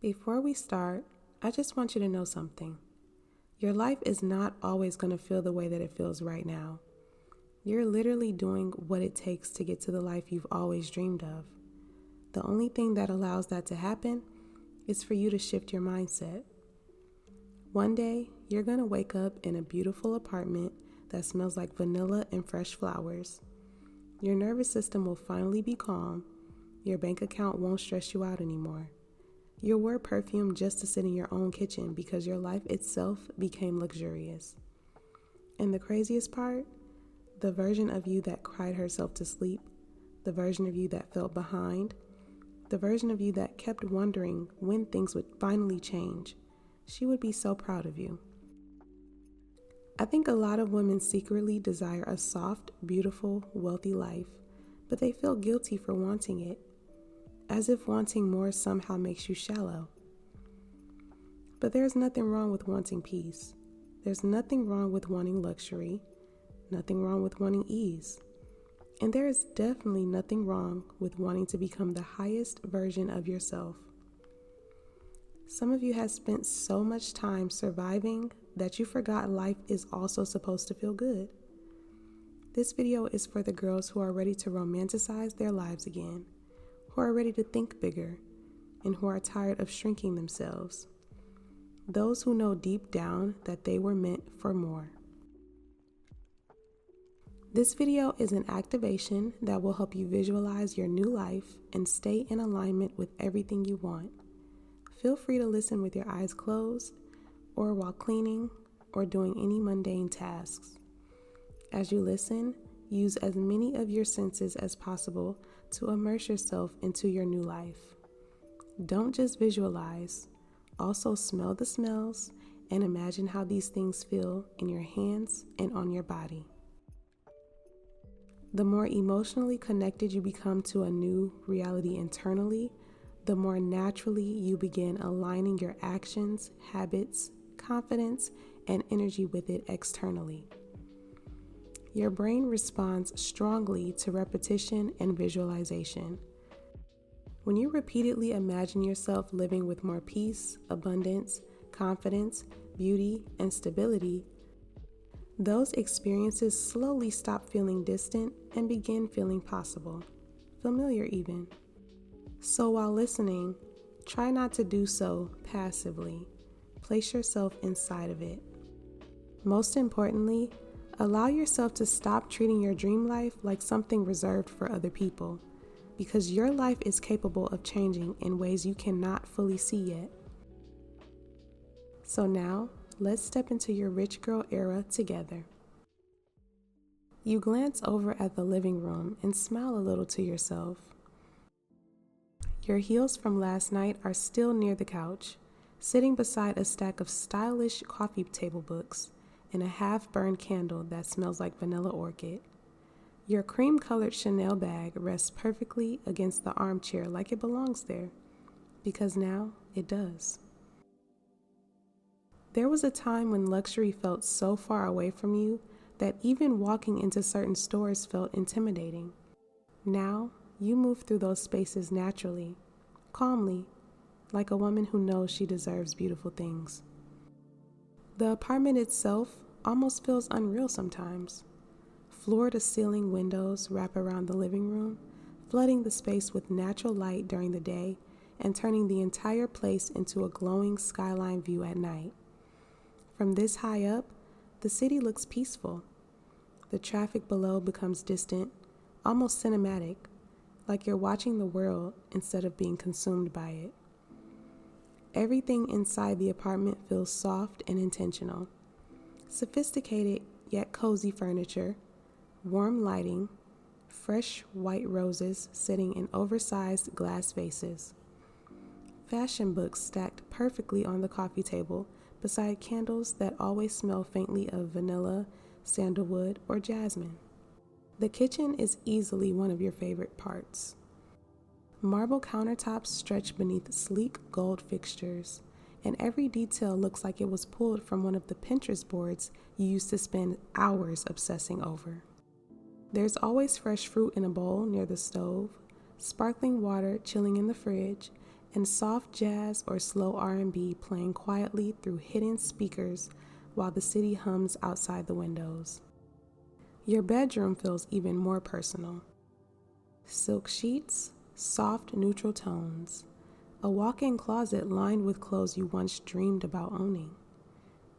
Before we start, I just want you to know something. Your life is not always going to feel the way that it feels right now. You're literally doing what it takes to get to the life you've always dreamed of. The only thing that allows that to happen is for you to shift your mindset. One day, you're going to wake up in a beautiful apartment that smells like vanilla and fresh flowers. Your nervous system will finally be calm. Your bank account won't stress you out anymore. You'll wear perfume just to sit in your own kitchen because your life itself became luxurious. And the craziest part, the version of you that cried herself to sleep, the version of you that felt behind, the version of you that kept wondering when things would finally change, she would be so proud of you. I think a lot of women secretly desire a soft, beautiful, wealthy life, but they feel guilty for wanting it, as if wanting more somehow makes you shallow. But there's nothing wrong with wanting peace. There's nothing wrong with wanting luxury, nothing wrong with wanting ease. And there is definitely nothing wrong with wanting to become the highest version of yourself. Some of you have spent so much time surviving that you forgot life is also supposed to feel good. This video is for the girls who are ready to romanticize their lives again, who are ready to think bigger, and who are tired of shrinking themselves. Those who know deep down that they were meant for more. This video is an activation that will help you visualize your new life and stay in alignment with everything you want. Feel free to listen with your eyes closed, or while cleaning, or doing any mundane tasks. As you listen, use as many of your senses as possible to immerse yourself into your new life. Don't just visualize, also smell the smells and imagine how these things feel in your hands and on your body. The more emotionally connected you become to a new reality internally, the more naturally you begin aligning your actions, habits, confidence, and energy with it externally. Your brain responds strongly to repetition and visualization. When you repeatedly imagine yourself living with more peace, abundance, confidence, beauty, and stability, those experiences slowly stop feeling distant and begin feeling possible, familiar even. So while listening, try not to do so passively. Place yourself inside of it. Most importantly, allow yourself to stop treating your dream life like something reserved for other people, because your life is capable of changing in ways you cannot fully see yet. So now, let's step into your rich girl era together. You glance over at the living room and smile a little to yourself. Your heels from last night are still near the couch, sitting beside a stack of stylish coffee table books and a half-burned candle that smells like vanilla orchid. Your cream-colored Chanel bag rests perfectly against the armchair like it belongs there, because now it does. There was a time when luxury felt so far away from you that even walking into certain stores felt intimidating. Now, you move through those spaces naturally, calmly, like a woman who knows she deserves beautiful things. The apartment itself almost feels unreal sometimes. Floor-to-ceiling windows wrap around the living room, flooding the space with natural light during the day and turning the entire place into a glowing skyline view at night. From this high up, the city looks peaceful. The traffic below becomes distant, almost cinematic, like you're watching the world instead of being consumed by it. Everything inside the apartment feels soft and intentional. Sophisticated yet cozy furniture, warm lighting, fresh white roses sitting in oversized glass vases. Fashion books stacked perfectly on the coffee table beside candles that always smell faintly of vanilla, sandalwood, or jasmine. The kitchen is easily one of your favorite parts. Marble countertops stretch beneath sleek gold fixtures, and every detail looks like it was pulled from one of the Pinterest boards you used to spend hours obsessing over. There's always fresh fruit in a bowl near the stove, sparkling water chilling in the fridge, and soft jazz or slow R&B playing quietly through hidden speakers while the city hums outside the windows. Your bedroom feels even more personal. Silk sheets, soft neutral tones, a walk-in closet lined with clothes you once dreamed about owning,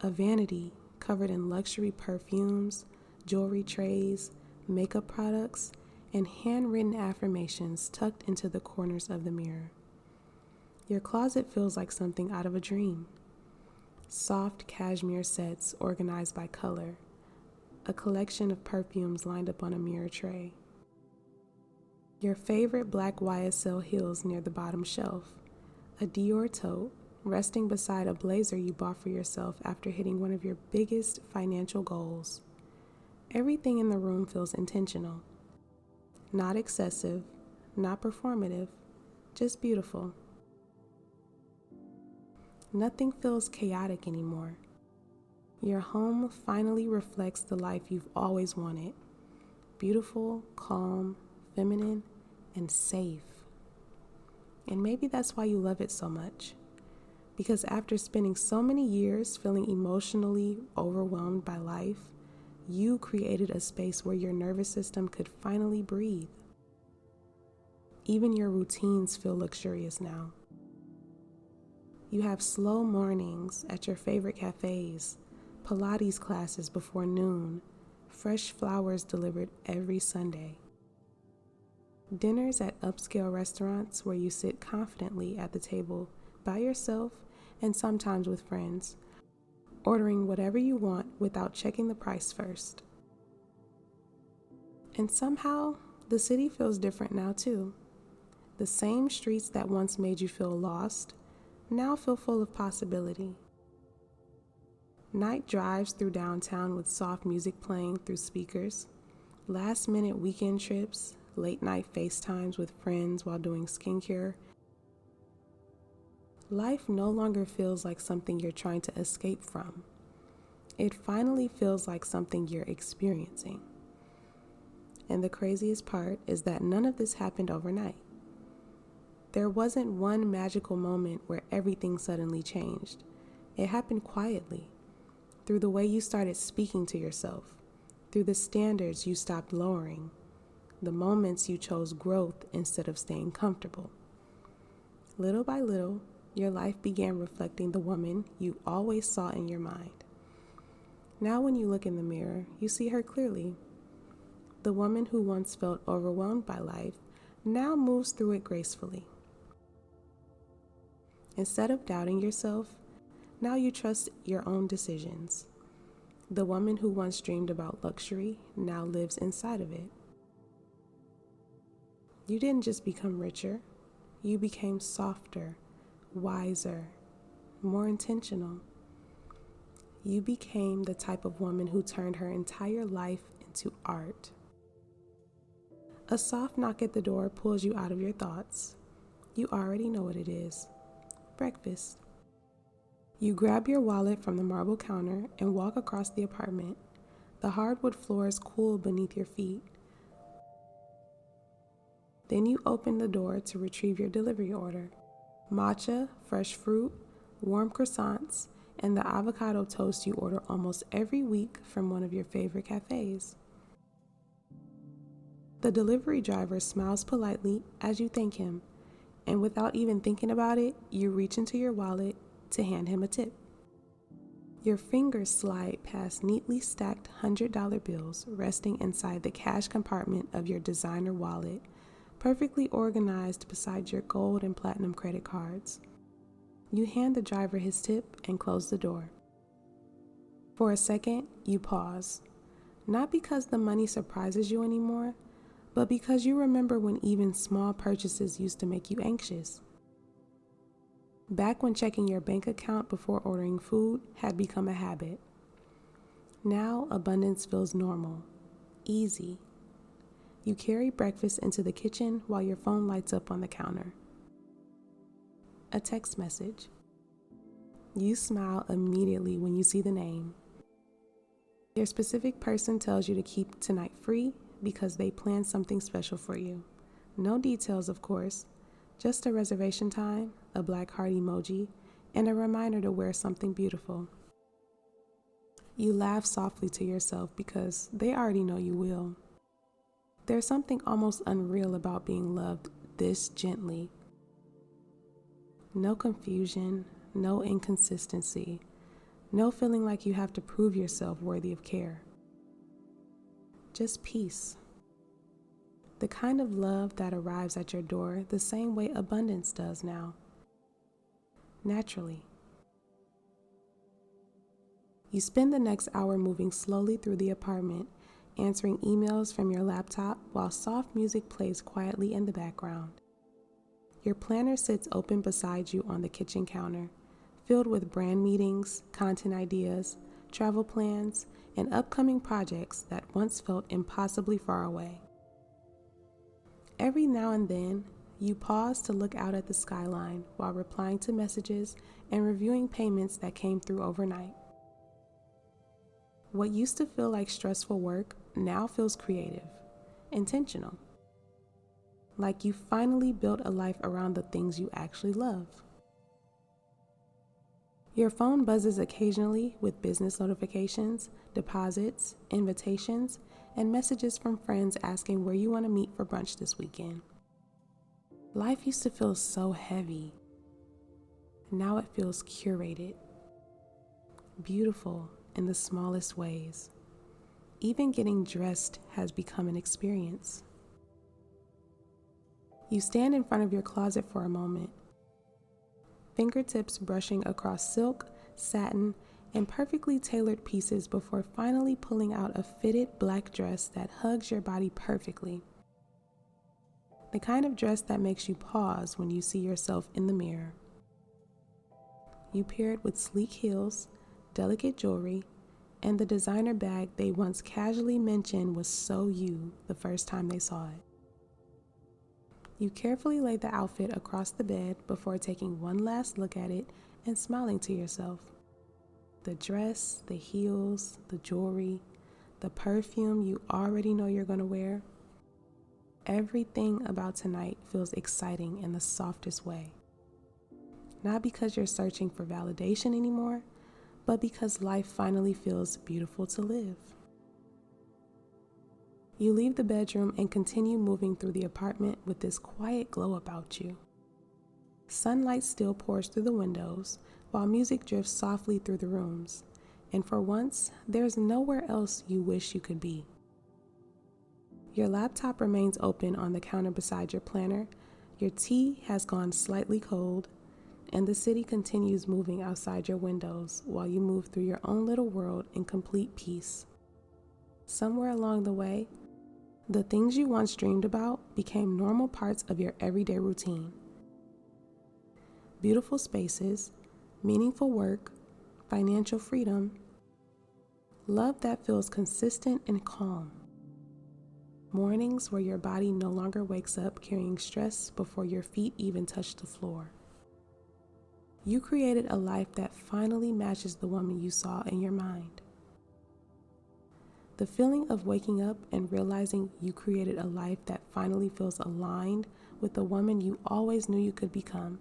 a vanity covered in luxury perfumes, jewelry trays, makeup products, and handwritten affirmations tucked into the corners of the mirror. Your closet feels like something out of a dream. Soft cashmere sets organized by color, a collection of perfumes lined up on a mirror tray. Your favorite black YSL heels near the bottom shelf, a Dior tote resting beside a blazer you bought for yourself after hitting one of your biggest financial goals. Everything in the room feels intentional. Not excessive, not performative, just beautiful. Nothing feels chaotic anymore. Your home finally reflects the life you've always wanted. Beautiful, calm, feminine, and safe. And maybe that's why you love it so much. Because after spending so many years feeling emotionally overwhelmed by life, you created a space where your nervous system could finally breathe. Even your routines feel luxurious now. You have slow mornings at your favorite cafes, Pilates classes before noon, fresh flowers delivered every Sunday. Dinners at upscale restaurants where you sit confidently at the table by yourself and sometimes with friends, ordering whatever you want without checking the price first. And somehow, the city feels different now too. The same streets that once made you feel lost now feel full of possibility. Night drives through downtown with soft music playing through speakers, last-minute weekend trips, late-night FaceTimes with friends while doing skincare. Life no longer feels like something you're trying to escape from. It finally feels like something you're experiencing. And the craziest part is that none of this happened overnight. There wasn't one magical moment where everything suddenly changed. It happened quietly, through the way you started speaking to yourself, through the standards you stopped lowering, the moments you chose growth instead of staying comfortable. Little by little, your life began reflecting the woman you always saw in your mind. Now when you look in the mirror, you see her clearly. The woman who once felt overwhelmed by life now moves through it gracefully. Instead of doubting yourself, now you trust your own decisions. The woman who once dreamed about luxury now lives inside of it. You didn't just become richer, you became softer, wiser, more intentional. You became the type of woman who turned her entire life into art. A soft knock at the door pulls you out of your thoughts. You already know what it is. Breakfast. You grab your wallet from the marble counter and walk across the apartment. The hardwood floors cool beneath your feet. Then you open the door to retrieve your delivery order. Matcha, fresh fruit, warm croissants, and the avocado toast you order almost every week from one of your favorite cafes. The delivery driver smiles politely as you thank him, and without even thinking about it, you reach into your wallet to hand him a tip. Your fingers slide past neatly stacked $100 bills resting inside the cash compartment of your designer wallet, perfectly organized beside your gold and platinum credit cards. You hand the driver his tip and close the door. For a second, you pause, not because the money surprises you anymore, but because you remember when even small purchases used to make you anxious. Back when checking your bank account before ordering food had become a habit. Now abundance feels normal, easy. You carry breakfast into the kitchen while your phone lights up on the counter. A text message. You smile immediately when you see the name. Your specific person tells you to keep tonight free because they planned something special for you. No details, of course, just a reservation time, a black heart emoji, and a reminder to wear something beautiful. You laugh softly to yourself because they already know you will. There's something almost unreal about being loved this gently. No confusion, no inconsistency, no feeling like you have to prove yourself worthy of care. Just peace. The kind of love that arrives at your door the same way abundance does now. Naturally. You spend the next hour moving slowly through the apartment, answering emails from your laptop while soft music plays quietly in the background. Your planner sits open beside you on the kitchen counter, filled with brand meetings, content ideas, travel plans, and upcoming projects that once felt impossibly far away. Every now and then, you pause to look out at the skyline while replying to messages and reviewing payments that came through overnight. What used to feel like stressful work now feels creative, intentional. Like you finally built a life around the things you actually love. Your phone buzzes occasionally with business notifications, deposits, invitations, and messages from friends asking where you want to meet for brunch this weekend. Life used to feel so heavy. Now it feels curated, beautiful in the smallest ways. Even getting dressed has become an experience. You stand in front of your closet for a moment, fingertips brushing across silk, satin, and perfectly tailored pieces before finally pulling out a fitted black dress that hugs your body perfectly. The kind of dress that makes you pause when you see yourself in the mirror. You pair it with sleek heels, delicate jewelry, and the designer bag they once casually mentioned was so you the first time they saw it. You carefully lay the outfit across the bed before taking one last look at it and smiling to yourself. The dress, the heels, the jewelry, the perfume you already know you're going to wear. Everything about tonight feels exciting in the softest way. Not because you're searching for validation anymore, but because life finally feels beautiful to live. You leave the bedroom and continue moving through the apartment with this quiet glow about you. Sunlight still pours through the windows, while music drifts softly through the rooms, and for once, there's nowhere else you wish you could be. Your laptop remains open on the counter beside your planner, your tea has gone slightly cold, and the city continues moving outside your windows while you move through your own little world in complete peace. Somewhere along the way, the things you once dreamed about became normal parts of your everyday routine. Beautiful spaces, meaningful work, financial freedom, love that feels consistent and calm. Mornings where your body no longer wakes up carrying stress before your feet even touch the floor. You created a life that finally matches the woman you saw in your mind. The feeling of waking up and realizing you created a life that finally feels aligned with the woman you always knew you could become.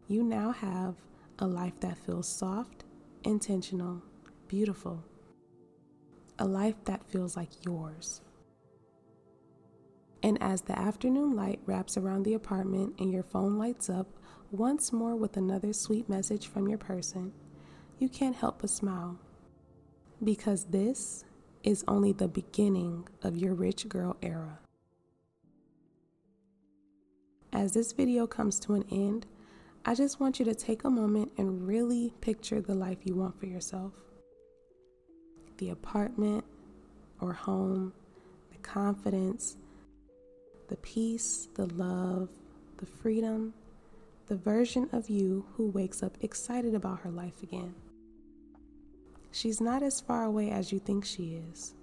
You now have a life that feels soft, intentional, beautiful. A life that feels like yours. And as the afternoon light wraps around the apartment and your phone lights up once more with another sweet message from your person, you can't help but smile. Because this is only the beginning of your rich girl era. As this video comes to an end, I just want you to take a moment and really picture the life you want for yourself. The apartment or home, the confidence, the peace, the love, the freedom, the version of you who wakes up excited about her life again. She's not as far away as you think she is.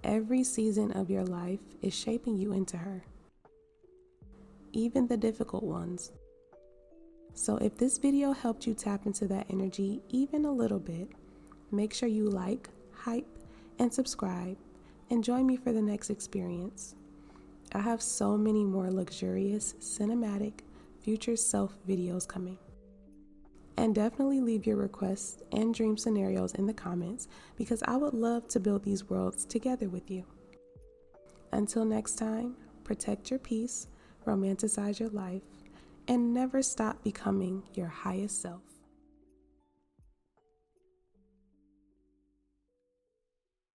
Every season of your life is shaping you into her, even the difficult ones. So if this video helped you tap into that energy even a little bit, make sure you like, hype, and subscribe, and join me for the next experience. I have so many more luxurious, cinematic, future self videos coming. And definitely leave your requests and dream scenarios in the comments because I would love to build these worlds together with you. Until next time, protect your peace, romanticize your life, and never stop becoming your highest self.